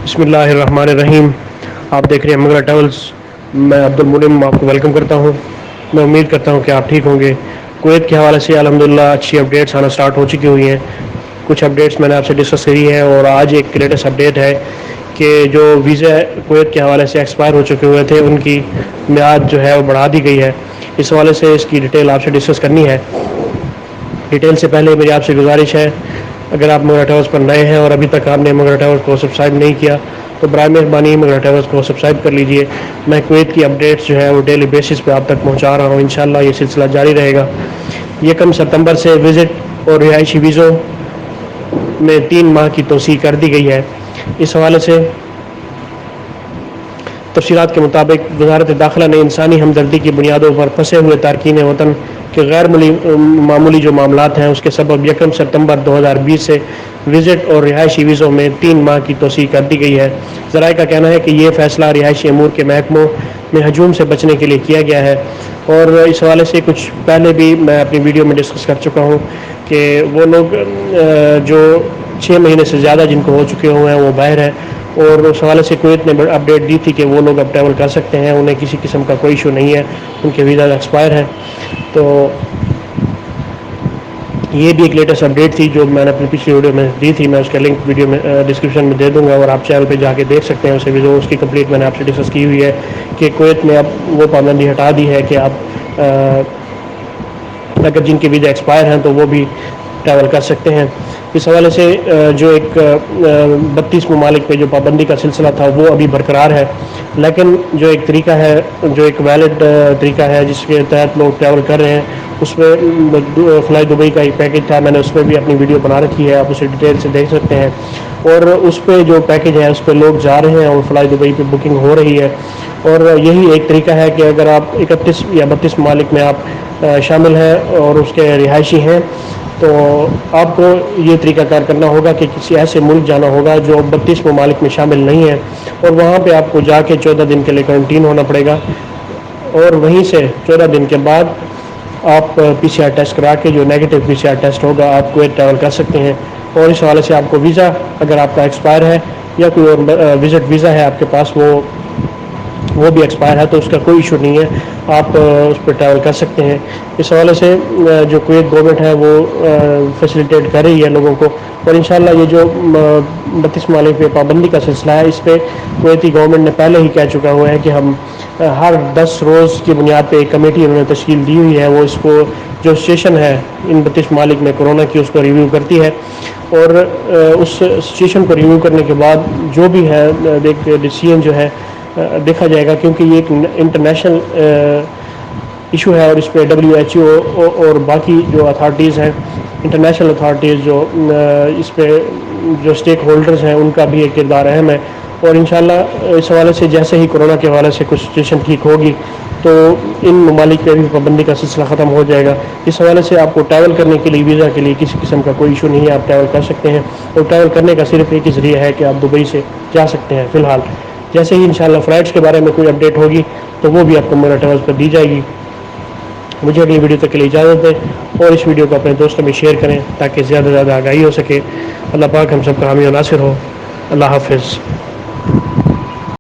بسم اللہ الرحمن الرحیم. آپ دیکھ رہے ہیں مغرا ٹریولز. میں عبد المنعم آپ کو ویلکم کرتا ہوں. میں امید کرتا ہوں کہ آپ ٹھیک ہوں گے. کویت کے حوالے سے الحمدللہ اچھی اپڈیٹس آنا اسٹارٹ ہو چکی ہوئی ہیں. کچھ اپڈیٹس میں نے آپ سے ڈسکس کری ہے اور آج ایک لیٹسٹ اپڈیٹ ہے کہ جو ویزا کویت کے حوالے سے ایکسپائر ہو چکے ہوئے تھے ان کی میعاد جو ہے وہ بڑھا دی گئی ہے. اس حوالے سے اس کی ڈیٹیل آپ سے ڈسکس کرنی ہے. ڈیٹیل سے پہلے میری آپ سے گزارش ہے اگر آپ مغرا ٹریولز پر نئے ہیں اور ابھی تک آپ نے مغرا ٹریولز کو سبسکرائب نہیں کیا تو برائے مہربانی مغرا ٹریولز کو سبسکرائب کر لیجئے. میں کویت کی اپڈیٹس جو ہے وہ ڈیلی بیسس پہ آپ تک پہنچا رہا ہوں. انشاءاللہ یہ سلسلہ جاری رہے گا. 1 ستمبر سے وزٹ اور رہائشی ویزوں میں 3 ماہ کی توسیع کر دی گئی ہے. اس حوالے سے تفصیلات کے مطابق وزارت داخلہ نے انسانی ہمدردی کی بنیادوں پر پھنسے ہوئے تارکین وطن کہ غیر معمولی جو معاملات ہیں اس کے سبب 1 ستمبر 2020 سے وزٹ اور رہائشی ویزوں میں 3 ماہ کی توسیع کر دی گئی ہے. ذرائع کا کہنا ہے کہ یہ فیصلہ رہائشی امور کے محکموں میں ہجوم سے بچنے کے لیے کیا گیا ہے. اور اس حوالے سے کچھ پہلے بھی میں اپنی ویڈیو میں ڈسکس کر چکا ہوں کہ وہ لوگ جو 6 مہینے سے زیادہ جن کو ہو چکے ہوئے ہیں وہ باہر ہیں. اور اس حوالے سے کویت نے اپڈیٹ دی تھی کہ وہ لوگ اب ٹریول کر سکتے ہیں. انہیں کسی قسم کا کوئی ایشو نہیں ہے. ان کے ویزا ایکسپائر ہیں. تو یہ بھی ایک لیٹسٹ اپڈیٹ تھی جو میں نے اپنی پچھلی ویڈیو میں دی تھی. میں اس کا لنک ویڈیو میں ڈسکرپشن میں دے دوں گا اور آپ چینل پہ جا کے دیکھ سکتے ہیں اسے بھی. جو اس کی کمپلیٹ میں نے آپ سے ڈسکس کی ہوئی ہے کہ کویت نے اب وہ پابندی ہٹا دی ہے کہ آپ اگر جن کے ویزا ایکسپائر ہیں تو وہ بھی ٹریول کر سکتے ہیں. اس حوالے سے جو ایک 32 ممالک پہ جو پابندی کا سلسلہ تھا وہ ابھی برقرار ہے. لیکن جو ایک طریقہ ہے جو ایک ویلڈ طریقہ ہے جس کے تحت لوگ ٹریول کر رہے ہیں اس میں فلائی دبئی کا ایک پیکیج تھا. میں نے اس پہ بھی اپنی ویڈیو بنا رکھی ہے. آپ اسے ڈیٹیل سے دیکھ سکتے ہیں. اور اس پہ جو پیکیج ہے اس پہ لوگ جا رہے ہیں اور فلائی دبئی پہ بکنگ ہو رہی ہے. اور یہی ایک طریقہ ہے کہ اگر آپ 31 یا 32 ممالک میں آپ شامل ہیں اور اس کے رہائشی ہیں تو آپ کو یہ طریقہ کار کرنا ہوگا کہ کسی ایسے ملک جانا ہوگا جو 32 ممالک میں شامل نہیں ہے اور وہاں پہ آپ کو جا کے 14 دن کے لیے کوارنٹین ہونا پڑے گا. اور وہیں سے 14 دن کے بعد آپ پی سی آر ٹیسٹ کرا کے جو نیگیٹو پی سی آر ٹیسٹ ہوگا آپ کویت ٹریول کر سکتے ہیں. اور اس حوالے سے آپ کو ویزا اگر آپ کا ایکسپائر ہے یا کوئی اور وزٹ ویزا ہے آپ کے پاس وہ بھی ایکسپائر ہے تو اس کا کوئی ایشو نہیں ہے. آپ اس پہ ٹریول کر سکتے ہیں. اس حوالے سے جو کویت گورنمنٹ ہے وہ فیسیلیٹیٹ کر رہی ہے لوگوں کو. اور انشاءاللہ یہ جو 32 ممالک پہ پابندی کا سلسلہ ہے اس پہ کویتی گورنمنٹ نے پہلے ہی کہہ چکا ہوا ہے کہ ہم ہر 10 روز کی بنیاد پہ ایک کمیٹی انہوں نے تشکیل دی ہوئی ہے. وہ اس کو جو سچویشن ہے ان 32 ممالک میں کرونا کی اس کو ریویو کرتی ہے. اور اس سچویشن کو ریویو کرنے کے بعد جو بھی ہے ڈیسیژن جو ہے دیکھا جائے گا. کیونکہ یہ ایک انٹرنیشنل ایشو ہے اور اس پہ WHO اور باقی جو اتھارٹیز ہیں انٹرنیشنل اتھارٹیز جو اس پہ جو اسٹیک ہولڈرز ہیں ان کا بھی ایک کردار اہم ہے. اور انشاءاللہ اس حوالے سے جیسے ہی کورونا کے حوالے سے کچھ سچویشن ٹھیک ہوگی تو ان ممالک پہ بھی پابندی کا سلسلہ ختم ہو جائے گا. اس حوالے سے آپ کو ٹریول کرنے کے لیے ویزا کے لیے کسی قسم کا کوئی ایشو نہیں ہے. آپ ٹریول کر سکتے ہیں. اور ٹریول کرنے کا صرف ایک ہی ذریعہ ہے کہ آپ دبئی سے جا سکتے ہیں. فی الحال جیسے ہی انشاءاللہ فلائٹس کے بارے میں کوئی اپڈیٹ ہوگی تو وہ بھی آپ کو مغرا ٹریولز پر دی جائے گی. مجھے اگلی ویڈیو تک کے لیے اجازت دیں اور اس ویڈیو کو اپنے دوستوں میں شیئر کریں تاکہ زیادہ سے زیادہ آگاہی ہو سکے. اللہ پاک ہم سب کا حامی و ناصر ہو. اللہ حافظ.